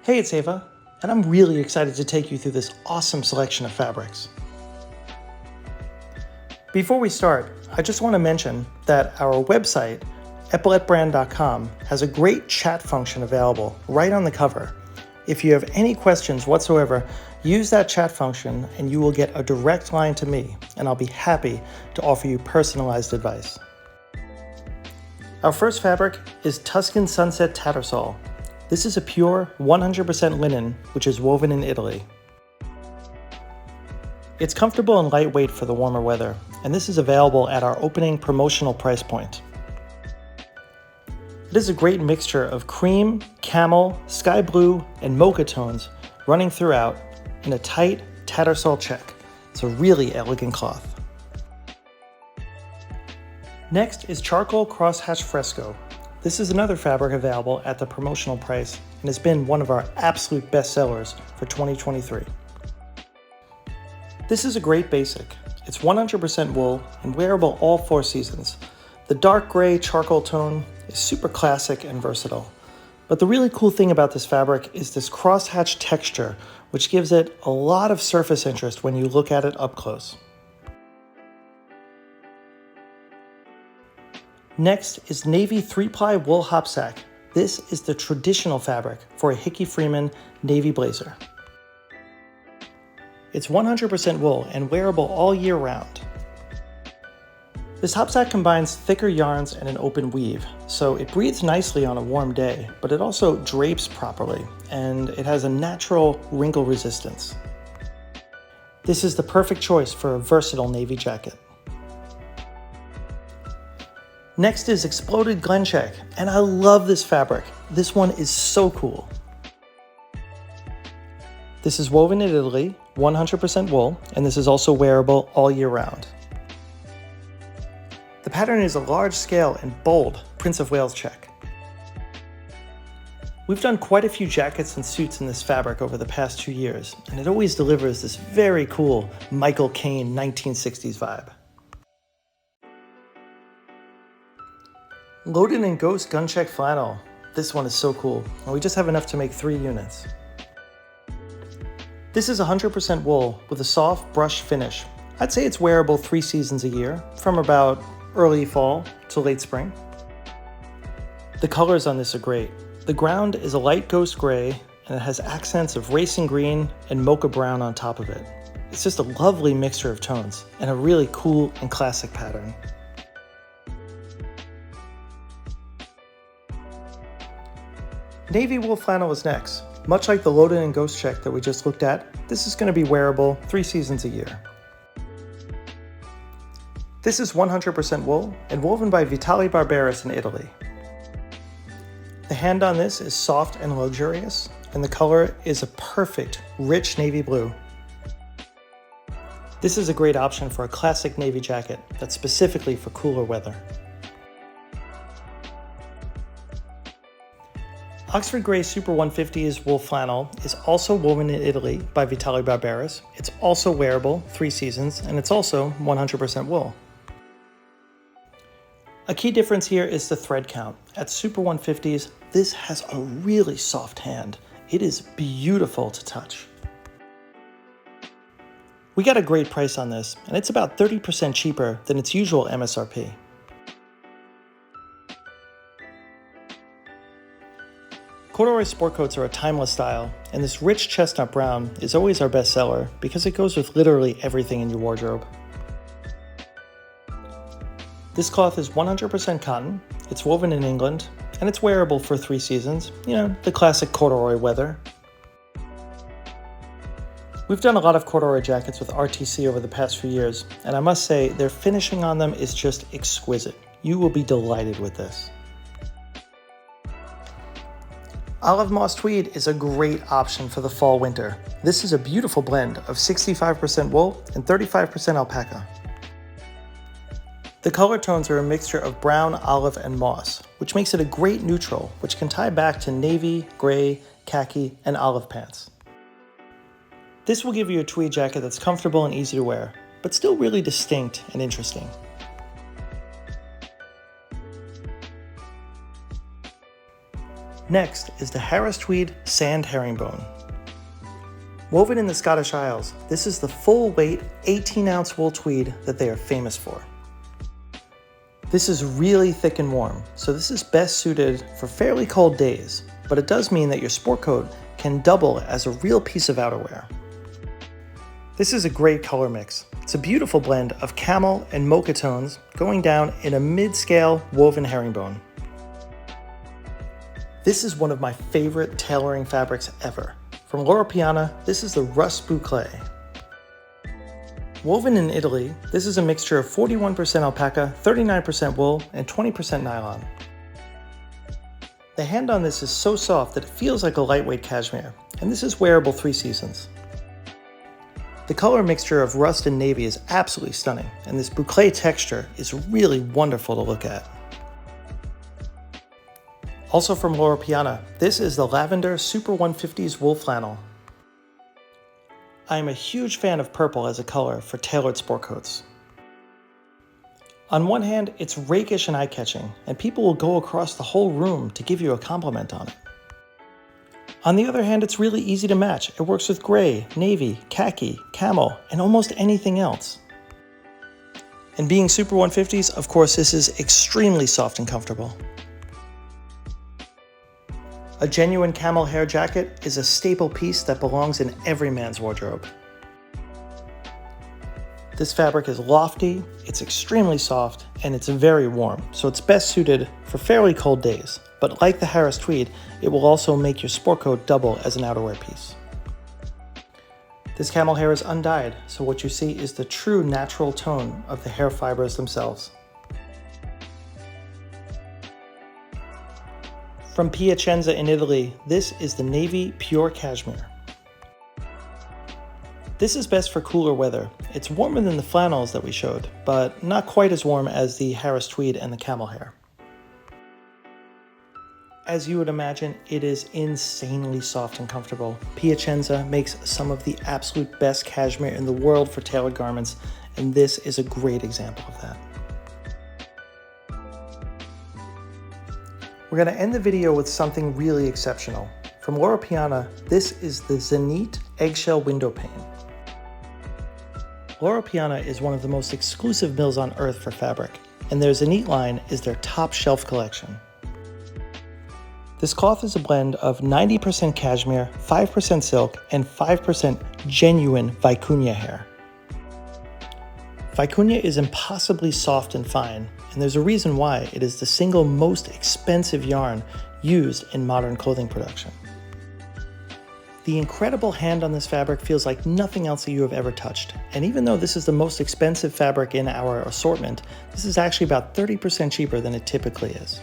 Hey, it's Ava, and I'm really excited to take you through this awesome selection of fabrics. Before we start, I just want to mention that our website, epaulettebrand.com, has a great chat function available right on the cover. If you have any questions whatsoever, use that chat function and you will get a direct line to me, and I'll be happy to offer you personalized advice. Our first fabric is Tuscan Sunset Tattersall. This is a pure 100% linen, which is woven in Italy. It's comfortable and lightweight for the warmer weather, and this is available at our opening promotional price point. It is a great mixture of cream, camel, sky blue, and mocha tones running throughout in a tight Tattersall check. It's a really elegant cloth. Next is Charcoal Crosshatch Fresco. This is another fabric available at the promotional price and has been one of our absolute best sellers for 2023. This is a great basic. It's 100% wool and wearable all 4 seasons. The dark gray charcoal tone is super classic and versatile. But the really cool thing about this fabric is this crosshatch texture, which gives it a lot of surface interest when you look at it up close. Next is Navy 3-ply wool hopsack. This is the traditional fabric for a Hickey Freeman navy blazer. It's 100% wool and wearable all year round. This hopsack combines thicker yarns and an open weave, so it breathes nicely on a warm day, but it also drapes properly, and it has a natural wrinkle resistance. This is the perfect choice for a versatile navy jacket. Next is Exploded Glencheck, and I love this fabric. This one is so cool. This is woven in Italy, 100% wool, and this is also wearable all year round. The pattern is a large scale and bold Prince of Wales check. We've done quite a few jackets and suits in this fabric over the past 2 years, and it always delivers this very cool Michael Caine 1960s vibe. Loaded in Ghost Guncheck Flannel. This one is so cool, and we just have enough to make 3 units. This is 100% wool with a soft brush finish. I'd say it's wearable 3 seasons a year, from about early fall to late spring. The colors on this are great. The ground is a light ghost gray, and it has accents of racing green and mocha brown on top of it. It's just a lovely mixture of tones, and a really cool and classic pattern. Navy wool flannel is next. Much like the Loaded in Ghost check that we just looked at, this is going to be wearable 3 seasons a year. This is 100% wool and woven by Vitale Barberis in Italy. The hand on this is soft and luxurious, and the color is a perfect, rich navy blue. This is a great option for a classic navy jacket that's specifically for cooler weather. Oxford Grey Super 150's wool flannel is also woven in Italy by Vitale Barberis. It's also wearable 3 seasons, and it's also 100% wool. A key difference here is the thread count. At Super 150s, this has a really soft hand. It is beautiful to touch. We got a great price on this, and it's about 30% cheaper than its usual MSRP. Corduroy sport coats are a timeless style, and this rich chestnut brown is always our best seller because it goes with literally everything in your wardrobe. This cloth is 100% cotton, it's woven in England, and it's wearable for 3 seasons, the classic corduroy weather. We've done a lot of corduroy jackets with RTC over the past few years, and I must say their finishing on them is just exquisite. You will be delighted with this. Olive moss tweed is a great option for the fall-winter. This is a beautiful blend of 65% wool and 35% alpaca. The color tones are a mixture of brown, olive, and moss, which makes it a great neutral, which can tie back to navy, gray, khaki, and olive pants. This will give you a tweed jacket that's comfortable and easy to wear, but still really distinct and interesting. Next is the Harris Tweed Sand Herringbone. Woven in the Scottish Isles, this is the full-weight 18-ounce wool tweed that they are famous for. This is really thick and warm, so this is best suited for fairly cold days, but it does mean that your sport coat can double as a real piece of outerwear. This is a great color mix. It's a beautiful blend of camel and mocha tones going down in a mid-scale woven herringbone. This is one of my favorite tailoring fabrics ever. From Loro Piana, this is the Rust Boucle. Woven in Italy, this is a mixture of 41% alpaca, 39% wool, and 20% nylon. The hand on this is so soft that it feels like a lightweight cashmere, and this is wearable 3 seasons. The color mixture of rust and navy is absolutely stunning, and this boucle texture is really wonderful to look at. Also from Loro Piana, this is the Lavender Super 150s wool flannel. I am a huge fan of purple as a color for tailored sport coats. On one hand, it's rakish and eye-catching, and people will go across the whole room to give you a compliment on it. On the other hand, it's really easy to match. It works with gray, navy, khaki, camel, and almost anything else. And being Super 150s, of course, this is extremely soft and comfortable. A genuine camel hair jacket is a staple piece that belongs in every man's wardrobe. This fabric is lofty, it's extremely soft, and it's very warm, so it's best suited for fairly cold days. But like the Harris Tweed, it will also make your sport coat double as an outerwear piece. This camel hair is undyed, so what you see is the true natural tone of the hair fibers themselves. From Piacenza in Italy, this is the Navy Pure Cashmere. This is best for cooler weather. It's warmer than the flannels that we showed, but not quite as warm as the Harris Tweed and the camel hair. As you would imagine, it is insanely soft and comfortable. Piacenza makes some of the absolute best cashmere in the world for tailored garments, and this is a great example of that. We're going to end the video with something really exceptional. From Loro Piana, this is the Zenith Eggshell Window Pane. Loro Piana is one of the most exclusive mills on earth for fabric, and their Zenith line is their top shelf collection. This cloth is a blend of 90% cashmere, 5% silk, and 5% genuine vicuña hair. Vicuña is impossibly soft and fine, and there's a reason why. It is the single most expensive yarn used in modern clothing production. The incredible hand on this fabric feels like nothing else that you have ever touched. And even though this is the most expensive fabric in our assortment, this is actually about 30% cheaper than it typically is.